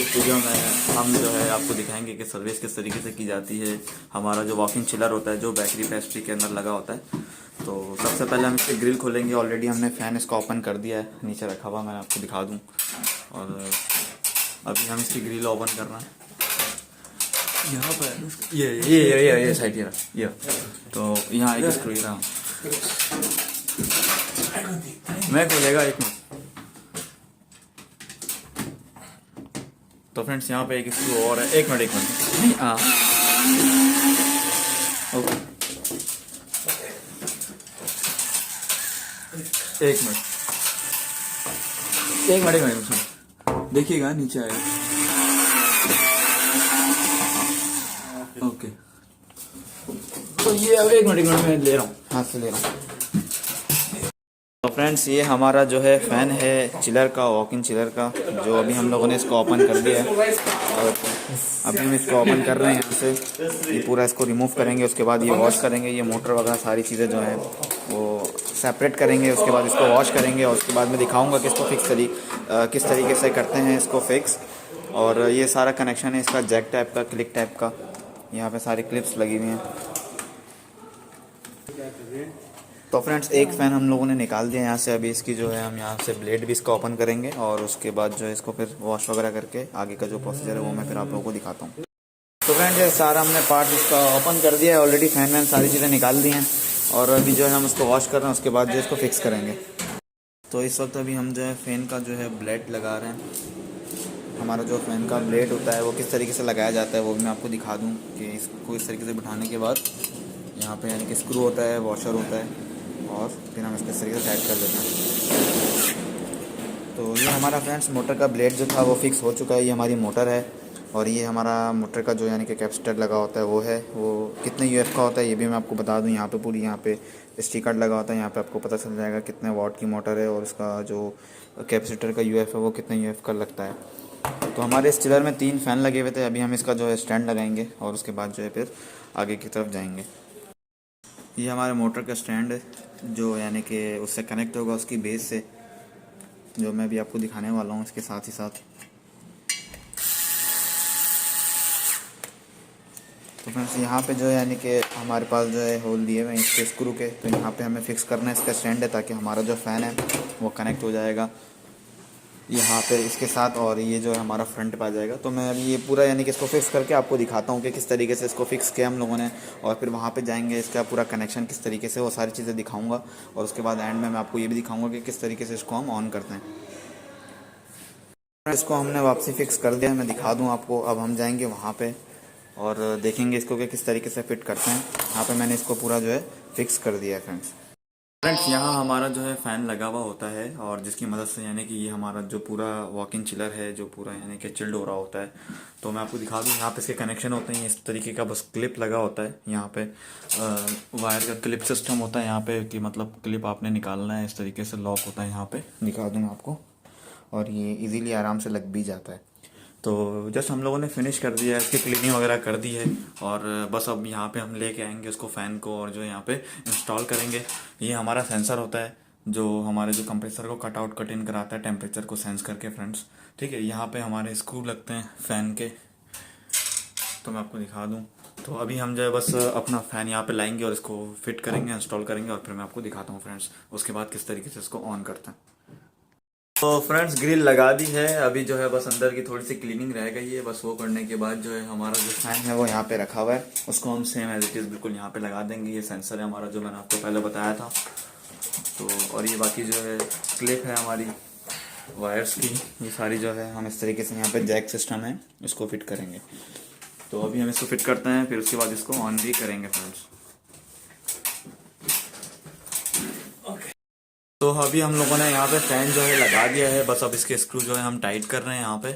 इस वीडियो में हम जो है आपको दिखाएंगे कि सर्विस किस तरीके से की जाती है। हमारा जो वॉक इन चिलर होता है जो बेकरी पेस्ट्री के अंदर लगा होता है। तो सबसे पहले हम इसकी ग्रिल खोलेंगे। ऑलरेडी हमने फ़ैन इसका ओपन कर दिया है, नीचे रखा हुआ, मैं आपको दिखा दूँ। और अभी हम इसकी ग्रिल ओपन कर रहे हैं यहाँ पर। ये साइड ये तो यहाँ एक स्क्रू रहा मैं खोलेगा एक मिनट। तो फ्रेंड्स यहाँ पे एक स्क्रू और है, एक मिनट नहीं ओके एक मिनट देखिएगा नीचे आएगा। ओके तो ये अब एक मिनट मैं ले रहा हूँ, हाथ से ले रहा हूँ। तो फ्रेंड्स ये हमारा जो है फ़ैन है चिलर का, वॉक इन चिलर का, जो अभी हम लोगों ने इसको ओपन कर दिया है। और अभी हम इसको ओपन कर रहे हैं यहाँ से। ये पूरा इसको रिमूव करेंगे, उसके बाद ये वॉश करेंगे। ये मोटर वगैरह सारी चीज़ें जो हैं वो सेपरेट करेंगे, उसके बाद इसको वॉश करेंगे। और उसके बाद मैं दिखाऊंगा कि इसको किस तरीके से करते हैं इसको फिक्स। और ये सारा कनेक्शन है इसका जैक टाइप का, क्लिक टाइप का। यहाँ पे सारी क्लिप्स लगी हुई हैं। तो फ्रेंड्स एक फ़ैन हम लोगों ने निकाल दिया यहाँ से। अभी इसकी जो है हम यहाँ से ब्लेड भी इसका ओपन करेंगे और उसके बाद जो है इसको फिर वॉश वगैरह करके आगे का जो प्रोसीजर है वो मैं फिर आप लोगों को दिखाता हूँ। तो फ्रेंड्स ये सारा हमने पार्ट इसका ओपन कर दिया है ऑलरेडी। फ़ैन वैन सारी चीज़ें निकाल दी हैं और अभी जो है हम उसको वॉश कर रहे हैं, उसके बाद जो इसको फिक्स करेंगे। तो इस वक्त अभी हम जो है फ़ैन का जो है ब्लेड लगा रहे हैं। हमारा जो फ़ैन का ब्लेड होता है वो किस तरीके से लगाया जाता है वो भी मैं आपको दिखा दूँ कि इसको इस तरीके से बिठाने के बाद यहाँ पे यानी कि स्क्रू होता है, वॉशर होता है और फिर हम इसको इस तरीके से टाइट कर लेते हैं। तो ये हमारा फ्रेंड्स मोटर का ब्लेड जो था वो फिक्स हो चुका है। ये हमारी मोटर है और ये हमारा मोटर का जो यानी कि कैपेसिटर लगा होता है वो है। वो कितने यूएफ का होता है ये भी मैं आपको बता दूं। यहाँ पे पूरी यहाँ पे स्टिकर लगा होता है, यहाँ पे आपको पता चल जाएगा कितने वाट की मोटर है और इसका जो कैपेसिटर का यूएफ है वो कितने यूएफ का लगता है। तो हमारे इस चिलर में 3 फ़ैन लगे हुए थे। अभी हम इसका जो है स्टैंड लगाएंगे और उसके बाद जो है फिर आगे की तरफ जाएंगे। ये हमारे मोटर का स्टैंड है जो यानी कि उससे कनेक्ट होगा उसकी बेस से, जो मैं भी आपको दिखाने वाला हूँ इसके साथ ही साथ। तो फ्रेंड्स यहाँ पे जो है यानी कि हमारे पास जो है होल दिए हुए हैं इसके स्क्रू के। तो यहाँ पे हमें फिक्स करना है इसका स्टैंड है ताकि हमारा जो फ़ैन है वो कनेक्ट हो जाएगा यहाँ पे इसके साथ और ये जो है हमारा फ्रंट पे आ जाएगा। तो मैं अभी ये पूरा यानी कि इसको फिक्स करके आपको दिखाता हूँ कि किस तरीके से इसको फिक्स किया हम लोगों ने। और फिर वहाँ पे जाएंगे, इसका पूरा कनेक्शन किस तरीके से, वो सारी चीज़ें दिखाऊंगा। और उसके बाद एंड में मैं आपको ये भी दिखाऊंगा कि किस तरीके से इसको हम ऑन करते हैं। इसको हमने वापसी फिक्स कर दिया है, मैं दिखा दूँ आपको। अब हम जाएँगे वहाँ पर और देखेंगे इसको कि किस तरीके से फिट करते हैं। यहाँ पर मैंने इसको पूरा जो है फिक्स कर दिया है फ्रेंड्स। यहाँ हमारा जो है फ़ैन लगा हुआ होता है और जिसकी मदद से यानी कि ये हमारा जो पूरा वॉक इन चिलर है जो पूरा यानी कि चिल्ड हो रहा होता है। तो मैं आपको दिखा दूँ, यहाँ पे इसके कनेक्शन होते हैं इस तरीके का, बस क्लिप लगा होता है यहाँ पे। वायर का क्लिप सिस्टम होता है यहाँ पे कि मतलब क्लिप आपने निकालना है, इस तरीके से लॉक होता है यहाँ पे, दिखा दूँ मैं आपको। और ये ईज़िली आराम से लग भी जाता है। तो जस्ट हम लोगों ने फिनिश कर दिया है, इसकी क्लीनिंग वगैरह कर दी है और बस अब यहाँ पे हम लेके आएंगे उसको फ़ैन को और जो यहाँ पे इंस्टॉल करेंगे। ये हमारा सेंसर होता है जो हमारे जो कंप्रेसर को कट आउट कट इन कराता है टेम्परेचर को सेंस करके फ्रेंड्स। ठीक है, यहाँ पे हमारे स्क्रू लगते हैं फ़ैन के, तो मैं आपको दिखा दूँ। तो अभी हम जो है बस अपना फ़ैन यहाँ पे लाएंगे और इसको फिट करेंगे, इंस्टॉल करेंगे और फिर मैं आपको दिखाता हूँ फ्रेंड्स उसके बाद किस तरीके से इसको ऑन करते हैं। तो फ्रेंड्स ग्रिल लगा दी है, अभी जो है बस अंदर की थोड़ी सी क्लीनिंग रह गई है। बस वो करने के बाद जो है हमारा जो फैन है वो यहाँ पे रखा हुआ है, उसको हम सेम एज इट इज़ बिल्कुल यहाँ पे लगा देंगे। ये सेंसर है हमारा जो मैंने आपको पहले बताया था। तो और ये बाकी जो है क्लिप है हमारी वायर्स की, ये सारी जो है हम इस तरीके से यहाँ पे जैक सिस्टम है इसको फिट करेंगे। तो अभी हम इसको फिट करते हैं, फिर उसके बाद इसको ऑन भी करेंगे फ्रेंड्स। तो अभी हम लोगों ने यहाँ पे फ़ैन जो है लगा दिया है, बस अब इसके स्क्रू जो है हम टाइट कर रहे हैं यहाँ पे।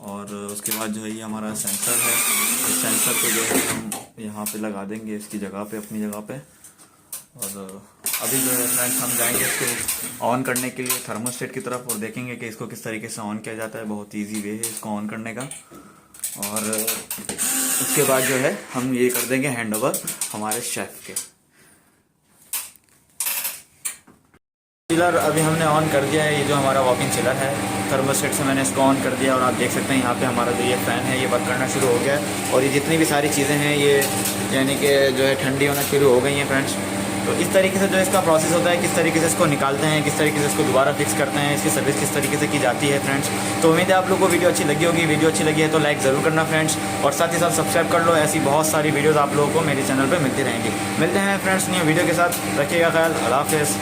और उसके बाद जो है ये हमारा सेंसर है, इस सेंसर को जो है हम यहाँ पे लगा देंगे इसकी जगह पे, अपनी जगह पे। और अभी जो है फ्रेंड्स हम जाएंगे इसको ऑन करने के लिए थर्मोस्टेट की तरफ और देखेंगे कि इसको किस तरीके से ऑन किया जाता है। बहुत ईजी वे है इसको ऑन करने का। और उसके बाद जो है हम ये कर देंगे हैंड ओवर हमारे शेफ़ के। चिलर अभी हमने ऑन कर दिया है। ये जो हमारा वॉकिंग चिलर है, थर्मोस्टेट से मैंने इसको ऑन कर दिया और आप देख सकते हैं यहाँ पे हमारा जो ये फ़ैन है ये वर्क करना शुरू हो गया है। और ये जितनी भी सारी चीज़ें हैं ये यानी कि जो है ठंडी होना शुरू हो गई हैं फ्रेंड्स। तो इस तरीके से जो इसका प्रोसेस होता है, किस तरीके से इसको निकालते हैं, किस तरीके से इसको दोबारा फिक्स करते हैं, इसकी सर्विस किस तरीके से की जाती है फ्रेंड्स। तो उम्मीद है आप लोगों को वीडियो अच्छी लगी होगी। वीडियो अच्छी लगी है तो लाइक ज़रूर करना फ्रेंड्स, और साथ ही साथ सब्सक्राइब कर लो। ऐसी बहुत सारी वीडियोज़ आप लोगों को मेरे चैनल पर मिलती रहेंगी। मिलते हैं फ्रेंड्स न्यू वीडियो के साथ, रखिएगा ख्याल, अल्लाह हाफ़िज़।